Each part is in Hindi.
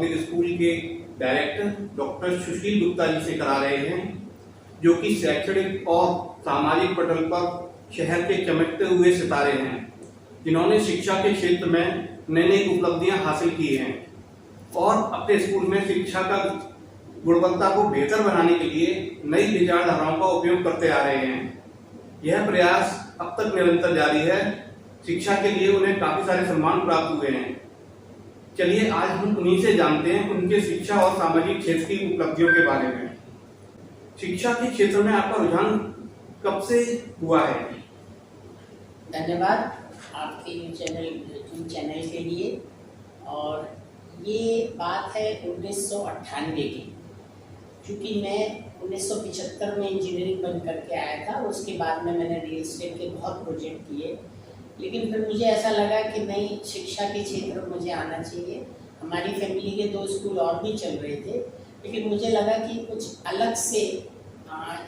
पब्लिक स्कूल के डायरेक्टर डॉक्टर सुशील गुप्ता जी से करा रहे हैं, जो कि शैक्षणिक और सामाजिक पटल पर शहर के चमकते हुए सितारे हैं, जिन्होंने शिक्षा के क्षेत्र में नई नई उपलब्धियां हासिल की हैं और अपने स्कूल में शिक्षा का गुणवत्ता को बेहतर बनाने के लिए नई विचारधाराओं का उपयोग करते आ रहे हैं। यह प्रयास अब तक निरंतर जारी है। शिक्षा के लिए उन्हें काफी सारे सम्मान प्राप्त हुए हैं। चलिए आज हम उन्हीं से जानते हैं उनके शिक्षा और सामाजिक क्षेत्र की उपलब्धियों के बारे में। शिक्षा के क्षेत्र में आपका रुझान कब से हुआ है? धन्यवाद आपके यूट्यूब चैनल के लिए। और ये बात है 1998 की, क्योंकि मैं 1975 में इंजीनियरिंग बन करके आया था। उसके बाद में मैंने रियल एस्टेट के बहुत प्रोजेक्ट किए, लेकिन फिर मुझे ऐसा लगा कि नहीं, शिक्षा के क्षेत्र में मुझे आना चाहिए। हमारी फैमिली के 2 स्कूल और भी चल रहे थे, लेकिन मुझे लगा कि कुछ अलग से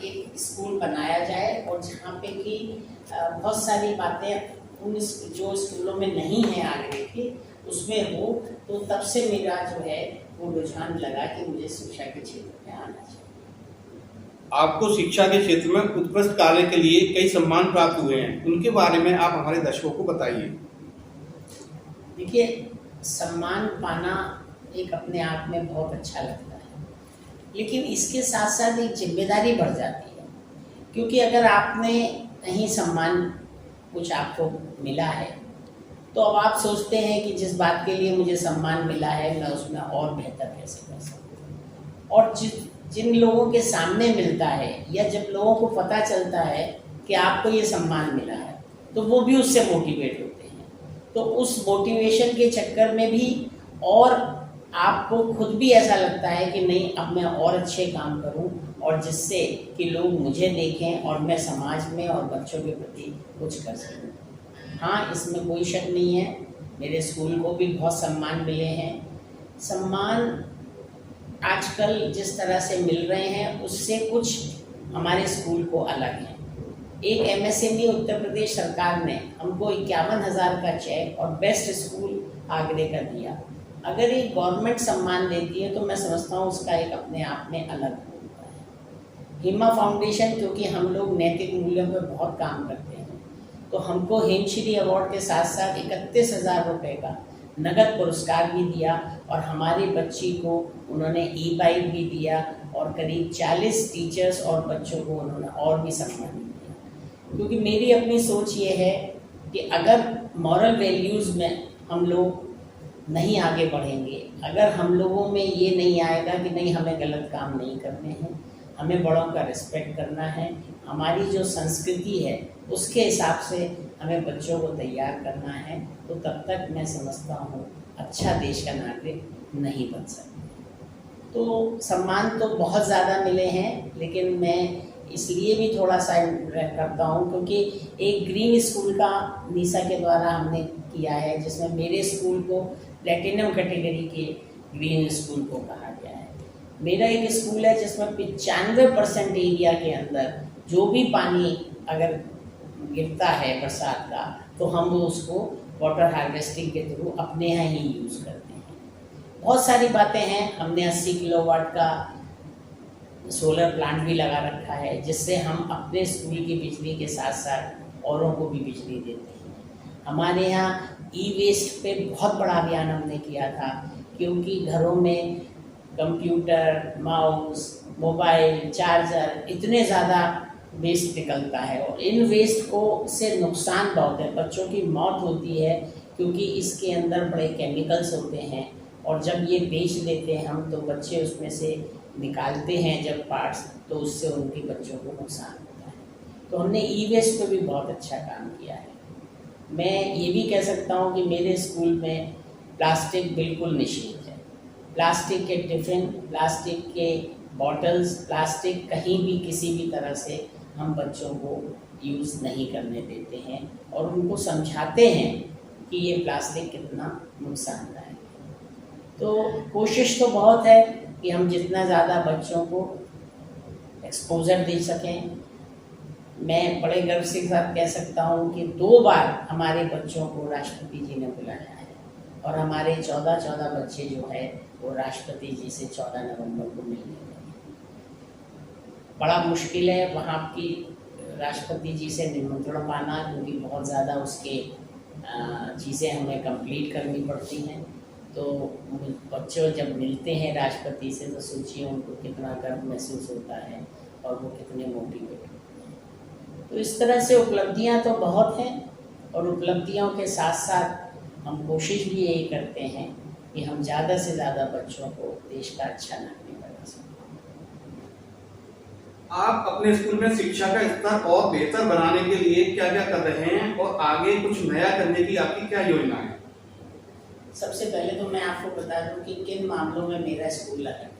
एक स्कूल बनाया जाए और जहाँ पे कि बहुत सारी बातें उन जो स्कूलों में नहीं है आगे के उसमें हो। तो तब से मेरा जो है वो रुझान लगा कि मुझे शिक्षा के क्षेत्र में आना चाहिए। आपको शिक्षा के क्षेत्र में उत्कृष्ट कार्य के लिए कई सम्मान प्राप्त हुए हैं, उनके बारे में आप हमारे दर्शकों को बताइए। देखिए, सम्मान पाना एक अपने आप में बहुत अच्छा लगता है, लेकिन इसके साथ साथ एक जिम्मेदारी बढ़ जाती है, क्योंकि अगर आपने कहीं सम्मान कुछ आपको मिला है तो अब आप सोचते हैं कि जिस बात के लिए मुझे सम्मान मिला है मैं उसमें और बेहतर कैसे कर सकता हूँ। और जिन लोगों के सामने मिलता है या जब लोगों को पता चलता है कि आपको ये सम्मान मिला है तो वो भी उससे मोटिवेट होते हैं। तो उस मोटिवेशन के चक्कर में भी और आपको खुद भी ऐसा लगता है कि नहीं, अब मैं और अच्छे काम करूं और जिससे कि लोग मुझे देखें और मैं समाज में और बच्चों के प्रति कुछ कर सकूं। हाँ, इसमें कोई शक नहीं है, मेरे स्कूल को भी बहुत सम्मान मिले हैं। सम्मान आजकल जिस तरह से मिल रहे हैं उससे कुछ हमारे स्कूल को अलग है। एक MSME उत्तर प्रदेश सरकार ने हमको 51,000 का चेक और बेस्ट स्कूल आगरे का दिया। अगर एक गवर्नमेंट सम्मान देती है तो मैं समझता हूँ उसका एक अपने आप में अलग होता है। हिमा फाउंडेशन, क्योंकि हम लोग नैतिक मूल्यों पर बहुत काम करते हैं, तो हमको हेमश्री अवार्ड के साथ साथ 31,000 रुपये का नगद पुरस्कार भी दिया और हमारी बच्ची को उन्होंने ई-बाइक भी दिया और करीब 40 टीचर्स और बच्चों को उन्होंने और भी सम्मानित किया। क्योंकि मेरी अपनी सोच ये है कि अगर मॉरल वैल्यूज़ में हम लोग नहीं आगे बढ़ेंगे, अगर हम लोगों में ये नहीं आएगा कि नहीं, हमें गलत काम नहीं करने हैं, हमें बड़ों का रिस्पेक्ट करना है, हमारी जो संस्कृति है उसके हिसाब से हमें बच्चों को तैयार करना है, तो तब तक मैं समझता हूँ अच्छा देश का नागरिक नहीं बन सकता। तो सम्मान तो बहुत ज़्यादा मिले हैं, लेकिन मैं इसलिए भी थोड़ा सा करता हूँ क्योंकि एक ग्रीन स्कूल का निशा के द्वारा हमने किया है, जिसमें मेरे स्कूल को प्लेटिनम कैटेगरी के ग्रीन स्कूल को कहा गया है। मेरा एक स्कूल है जिसमें 95% एरिया के अंदर जो भी पानी अगर गिरता है बरसात का तो हम वो उसको वाटर हार्वेस्टिंग के थ्रू अपने यहाँ ही यूज़ करते हैं। बहुत सारी बातें हैं। हमने 80 किलोवाट का सोलर प्लांट भी लगा रखा है, जिससे हम अपने स्कूल की बिजली के साथ साथ औरों को भी बिजली देते हैं। हमारे यहाँ ई-वेस्ट पे बहुत बड़ा अभियान हमने किया था, क्योंकि घरों में कंप्यूटर, माउस, मोबाइल, चार्जर इतने ज़्यादा वेस्ट निकलता है और इन वेस्ट को से नुकसान बहुत है। बच्चों की मौत होती है क्योंकि इसके अंदर बड़े केमिकल्स होते हैं और जब ये बेच देते हैं हम, तो बच्चे उसमें से निकालते हैं जब पार्ट्स, तो उससे उनके बच्चों को नुकसान होता है। तो हमने ई-वेस्ट पे भी बहुत अच्छा काम किया है। मैं ये भी कह सकता हूँ कि मेरे स्कूल में प्लास्टिक बिल्कुल निषेध है। प्लास्टिक के टिफ़िन, प्लास्टिक के बॉटल्स, प्लास्टिक कहीं भी किसी भी तरह से हम बच्चों को यूज़ नहीं करने देते हैं और उनको समझाते हैं कि ये प्लास्टिक कितना नुकसानदायक है। तो कोशिश तो बहुत है कि हम जितना ज़्यादा बच्चों को एक्सपोजर दे सकें। मैं बड़े गर्व से साथ कह सकता हूँ कि 2 बार हमारे बच्चों को राष्ट्रपति जी ने बुलाया है और हमारे 14 बच्चे जो है वो राष्ट्रपति जी से 14 नवंबर को मिलने गए। बड़ा मुश्किल है वहाँ की राष्ट्रपति जी से निमंत्रण पाना, क्योंकि बहुत ज़्यादा उसके चीज़ें हमें कंप्लीट करनी पड़ती हैं। तो बच्चों जब मिलते हैं राष्ट्रपति से तो सोचिए उनको कितना गर्व महसूस होता है और वो कितने मोटिवेट होते हैं। तो इस तरह से उपलब्धियां तो बहुत हैं, और उपलब्धियों के साथ साथ हम कोशिश भी यही करते हैं कि हम ज़्यादा से ज़्यादा बच्चों को देश का अच्छा नागरिक बना सकें। आप अपने स्कूल में शिक्षा का स्तर और बेहतर बनाने के लिए क्या क्या कर रहे हैं और आगे कुछ नया करने की आपकी क्या योजना है? सबसे पहले तो मैं आपको बता दूं कि किन मामलों में मेरा स्कूल अलग है।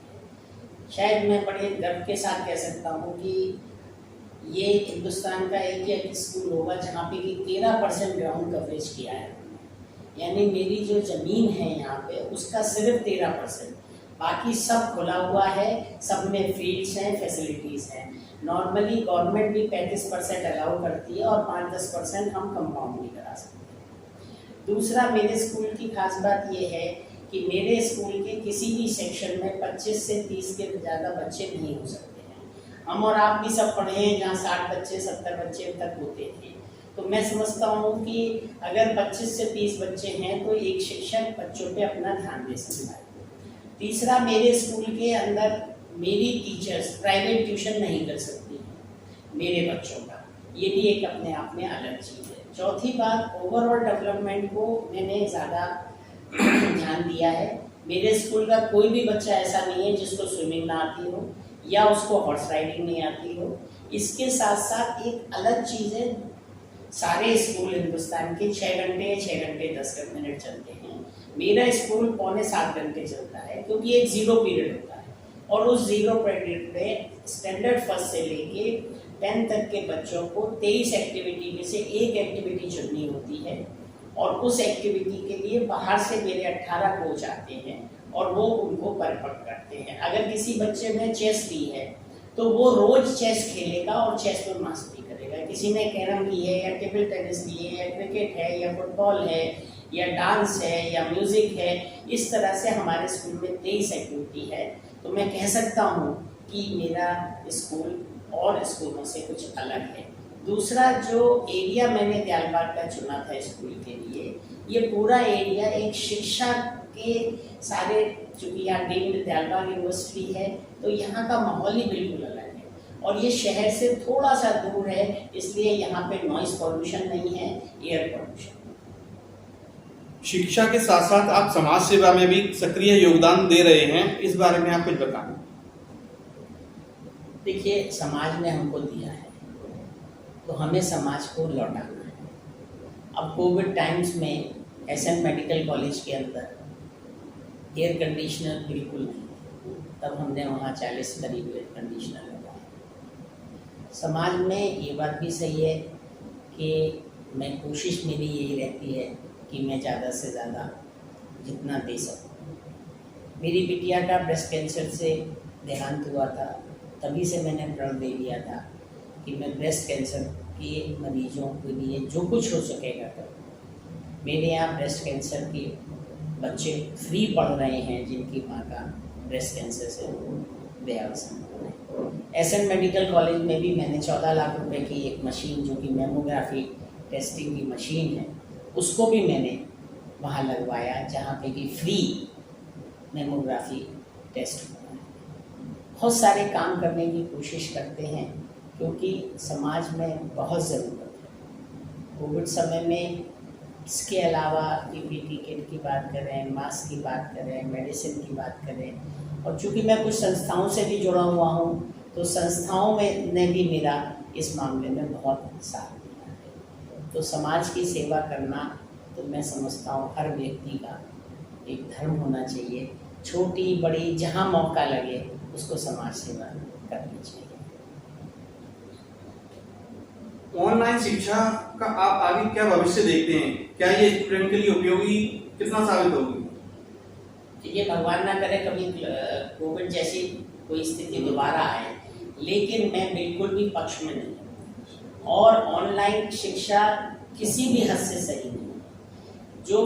शायद मैं बड़े गर्व के साथ कह सकता हूं कि ये हिंदुस्तान का एक स्कूल होगा जहाँ पे कि 13% ग्राउंड कवरेज किया है। यानी मेरी जो ज़मीन है यहाँ पे उसका सिर्फ 13%, बाकी सब खुला हुआ है, सब में फील्ड्स हैं, फैसिलिटीज़ हैं। नॉर्मली गवर्नमेंट भी 35% अलाउ करती है और 5-10% हम कंपाउंड भी करा सकते हैं। दूसरा, मेरे स्कूल की खास बात ये है कि मेरे स्कूल के किसी भी सेक्शन में 25 से 30 के ज़्यादा बच्चे नहीं हो सकते हैं। हम और आप भी सब पढ़े हैं जहाँ 60 बच्चे 70 बच्चे तक होते थे। तो मैं समझता हूँ कि अगर 25 से 30 बच्चे हैं तो एक शिक्षक बच्चों पे अपना ध्यान दे सकता है। तीसरा, मेरे स्कूल के अंदर मेरी टीचर्स प्राइवेट ट्यूशन नहीं कर सकती हैं मेरे बच्चों का, ये भी एक अपने आप में अलग चीज़ है। चौथी बात, ओवरऑल डेवलपमेंट को मैंने ज़्यादा ध्यान दिया है। मेरे स्कूल का कोई भी बच्चा ऐसा नहीं है जिसको स्विमिंग ना आती हो या उसको हॉर्स राइडिंग नहीं आती हो। इसके साथ साथ एक अलग चीज़ है, सारे स्कूल हिंदुस्तान के 6 घंटे 10 मिनट चलते हैं, मेरा स्कूल 6.25 घंटे चलता है, क्योंकि एक ज़ीरो पीरियड होता है और उस ज़ीरो पीरियड में स्टैंडर्ड फर्स्ट से लेके 10 तक के बच्चों को 23 एक्टिविटी में से एक एक्टिविटी चुननी होती है, और उस एक्टिविटी के लिए बाहर से मेरे 18 कोच आते हैं और वो उनको परफेक्ट करते हैं। अगर किसी बच्चे में चेस ली है तो वो रोज चेस खेलेगा और चेस में मास्टरी करेगा। किसी ने कैरम ली है या टेबल टेनिस ली है या क्रिकेट है या फुटबॉल है या डांस है या म्यूज़िक है, इस तरह से हमारे स्कूल में 23 एक्टिविटी है। तो मैं कह सकता हूँ कि मेरा स्कूल और स्कूलों से कुछ अलग है। दूसरा, जो एरिया मैंने दयालबाग का चुना था स्कूल के लिए, ये पूरा एरिया एक शिक्षा के सारे, चूँकि यहाँ डीम्ड दयालबाग यूनिवर्सिटी है तो यहाँ का माहौल ही बिल्कुल अलग है, और ये शहर से थोड़ा सा दूर है, इसलिए यहाँ पे नॉइस पॉल्यूशन नहीं है, एयर पॉल्यूशन। शिक्षा के साथ साथ आप समाज सेवा में भी सक्रिय योगदान दे रहे हैं, इस बारे में आप कुछ बताएं। देखिए, समाज ने हमको दिया है तो हमें समाज को लौटाना है। अब कोविड टाइम्स में एसएन मेडिकल कॉलेज के अंदर एयर कंडीशनर बिल्कुल नहीं, तब हमने वहाँ 40 करीब एयर कंडीशनर लगाए। समाज में ये बात भी सही है कि मैं कोशिश मेरी यही रहती है कि मैं ज़्यादा से ज़्यादा जितना दे सकूँ। मेरी बिटिया का ब्रेस्ट कैंसर से देहांत हुआ था, तभी से मैंने प्रण दे लिया था कि मैं ब्रेस्ट कैंसर के मरीजों के लिए जो कुछ हो सकेगा करूँ। मेरे यहाँ ब्रेस्ट कैंसर के बच्चे फ्री पढ़ रहे हैं जिनकी माँ का ब्रेस्ट कैंसर से देहावसान हो रहा है। एसएन मेडिकल कॉलेज में भी मैंने 14 लाख रुपए की एक मशीन, जो कि मेमोग्राफी टेस्टिंग की मशीन है, उसको भी मैंने वहाँ लगवाया, जहाँ पे कि फ्री मेमोग्राफी टेस्ट हुआ है। बहुत सारे काम करने की कोशिश करते हैं क्योंकि समाज में बहुत ज़रूरत है। कोविड समय में इसके अलावा पीपीई किट की बात करें, मास्क की बात करें, मेडिसिन की बात करें, और चूँकि मैं कुछ संस्थाओं से भी जुड़ा हुआ हूँ तो संस्थाओं में ने भी मेरा इस मामले में बहुत साथ दिया है। तो समाज की सेवा करना, तो मैं समझता हूँ हर व्यक्ति का एक धर्म होना चाहिए। छोटी बड़ी जहाँ मौका लगे उसको समाज सेवा करनी चाहिए। ऑनलाइन शिक्षा का आप आगे क्या भविष्य देखते हैं? क्या ये स्टूडेंट के लिए उपयोगी कितना साबित होगी? ये भगवान ना करे कभी कोविड जैसी कोई स्थिति दोबारा आए, लेकिन मैं बिल्कुल भी पक्ष में नहीं हूँ, और ऑनलाइन शिक्षा किसी भी हद से सही नहीं है। जो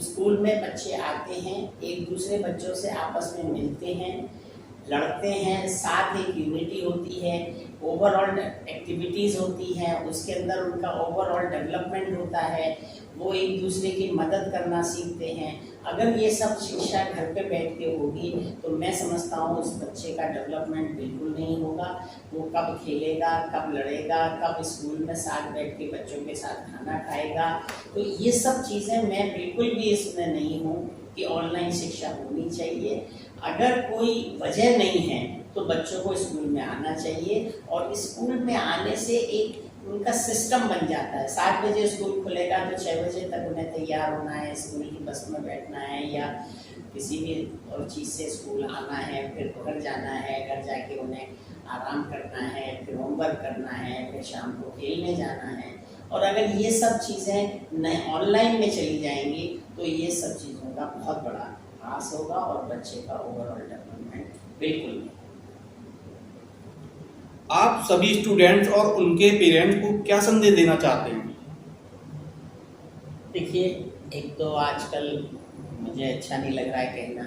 स्कूल में बच्चे आते हैं, एक दूसरे बच्चों से आपस में मिलते हैं, लड़ते हैं, साथ एक यूनिटी होती है, ओवरऑल एक्टिविटीज़ होती हैं, उसके अंदर उनका ओवरऑल डेवलपमेंट होता है, वो एक दूसरे की मदद करना सीखते हैं। अगर ये सब शिक्षा घर पे बैठ के होगी तो मैं समझता हूँ उस बच्चे का डेवलपमेंट बिल्कुल नहीं होगा। वो कब खेलेगा, कब लड़ेगा, कब स्कूल में साथ बैठ के बच्चों के साथ खाना खाएगा। तो ये सब चीज़ें मैं बिल्कुल भी इसमें नहीं हूँ कि ऑनलाइन शिक्षा होनी चाहिए। अगर कोई वजह नहीं है तो बच्चों को स्कूल में आना चाहिए, और स्कूल में आने से एक उनका सिस्टम बन जाता है। 7 बजे स्कूल खुलेगा तो 6 बजे तक उन्हें तैयार होना है, स्कूल की बस में बैठना है या किसी भी और चीज़ से स्कूल आना है, फिर घर जाना है, घर जाके उन्हें आराम करना है, फिर होमवर्क करना है, फिर शाम को खेलने जाना है। और अगर ये सब चीज़ें नए ऑनलाइन में चली जाएंगी तो ये सब चीज़ों का बहुत बड़ा ह्रास होगा और बच्चे का ओवरऑल डेवलपमेंट बिल्कुल नहीं। आप सभी स्टूडेंट्स और उनके पेरेंट्स को क्या संदेश देना चाहते हैं? देखिए, एक तो आजकल मुझे अच्छा नहीं लग रहा है कहना,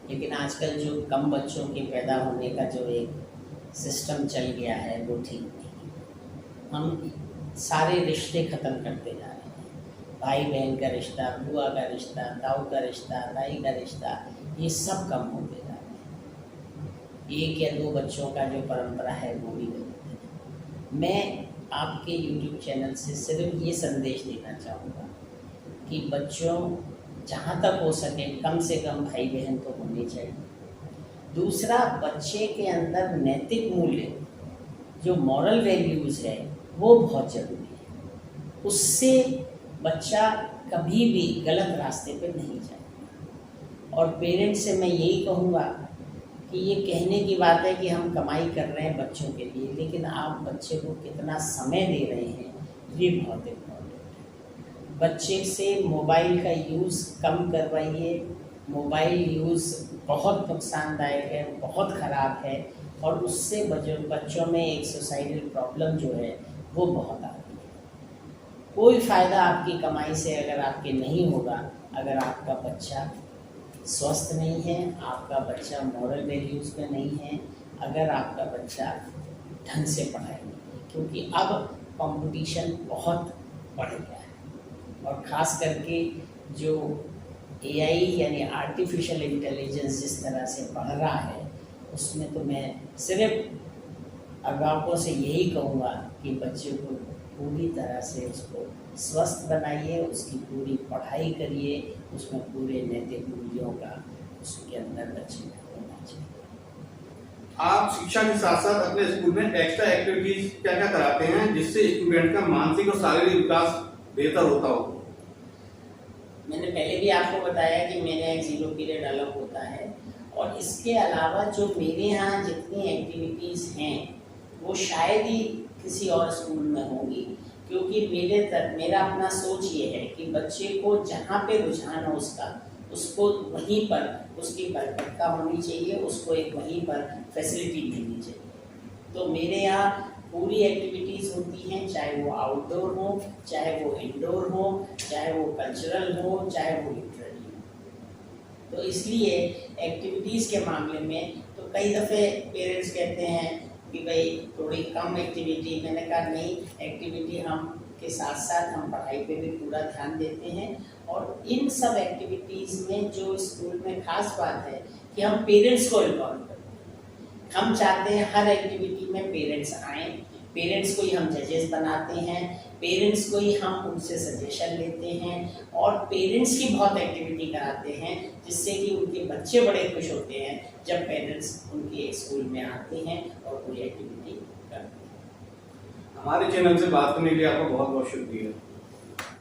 लेकिन आजकल जो कम बच्चों के पैदा होने का जो एक सिस्टम चल गया है वो ठीक नहीं। हम सारे रिश्ते ख़त्म करते जा रहे हैं। भाई बहन का रिश्ता, बुआ का रिश्ता, ताऊ का रिश्ता, दाई का रिश्ता, ये सब कम होते जा रहे हैं। 1 या 2 बच्चों का जो परंपरा है वो भी गलत है। मैं आपके YouTube चैनल से सिर्फ ये संदेश देना चाहूँगा कि बच्चों जहाँ तक हो सके कम से कम भाई बहन तो होने चाहिए। दूसरा, बच्चे के अंदर नैतिक मूल्य जो मॉरल वैल्यूज़ है वो बहुत ज़रूरी है। उससे बच्चा कभी भी गलत रास्ते पे नहीं जाएगा। और पेरेंट्स से मैं यही कहूँगा कि ये कहने की बात है कि हम कमाई कर रहे हैं बच्चों के लिए, लेकिन आप बच्चे को कितना समय दे रहे हैं ये बहुत इम्पोर्टेंट है। बच्चे से मोबाइल का यूज़ कम करवाइए। मोबाइल यूज़ बहुत नुकसानदायक है, बहुत ख़राब है, और उससे बच्चों में एक सोसाइटल प्रॉब्लम जो है वो बहुत आती है। कोई फ़ायदा आपकी कमाई से अगर आपके नहीं होगा अगर आपका बच्चा स्वस्थ नहीं है, आपका बच्चा मॉरल वैल्यूज़ पे नहीं है, अगर आपका बच्चा ढंग से पढ़ाई नहीं है, क्योंकि अब कंपटीशन बहुत बढ़ गया है। और ख़ास करके जो AI यानी आर्टिफिशियल इंटेलिजेंस जिस तरह से बढ़ रहा है, उसमें तो मैं सिर्फ अभिभावकों से यही कहूँगा कि बच्चे को पूरी तरह से उसको स्वस्थ बनाइए, उसकी पूरी पढ़ाई करिए, उसमें पूरे नैतिक मूल्यों का उसके अंदर बच्चे को होना चाहिए। आप शिक्षा के साथ साथ अपने स्कूल में एक्स्ट्रा एक्टिविटीज क्या क्या कराते हैं जिससे स्टूडेंट का मानसिक और शारीरिक विकास बेहतर होता हो? मैंने पहले भी आपको बताया कि मेरा एक 0 पीरियड अलग होता है, और इसके अलावा जो मेरे यहाँ जितनी एक्टिविटीज़ हैं वो शायद ही किसी और स्कूल में होंगी, क्योंकि मेरा अपना सोच ये है कि बच्चे को जहाँ पे रुझान हो उसको वहीं पर उसकी बरकता होनी चाहिए, उसको एक वहीं पर फैसिलिटी मिलनी चाहिए। तो मेरे यहाँ पूरी एक्टिविटीज़ होती हैं, चाहे वो आउटडोर हो, चाहे वो इंडोर हो, चाहे वो कल्चरल हो, चाहे वो लिटरेरी हो। तो इसलिए एक्टिविटीज़ के मामले में तो कई दफ़े पेरेंट्स कहते हैं कि भाई थोड़ी कम एक्टिविटी। मैंने कहा नहीं, एक्टिविटी हम के साथ साथ हम पढ़ाई पे भी पूरा ध्यान देते हैं। और इन सब एक्टिविटीज़ में जो स्कूल में ख़ास बात है कि हम पेरेंट्स को इन्वॉल्व करते हैं। हम चाहते हैं हर एक्टिविटी में पेरेंट्स आएँ, पेरेंट्स को ही हम जजेस बनाते हैं, पेरेंट्स को ही हम उनसे सजेशन लेते हैं, और पेरेंट्स की बहुत एक्टिविटी कराते हैं जिससे कि उनके बच्चे बड़े खुश होते हैं जब पेरेंट्स उनके स्कूल में आते हैं और कोई एक्टिविटी करते हैं। हमारे चैनल से बात करने के लिए आपका बहुत बहुत शुक्रिया।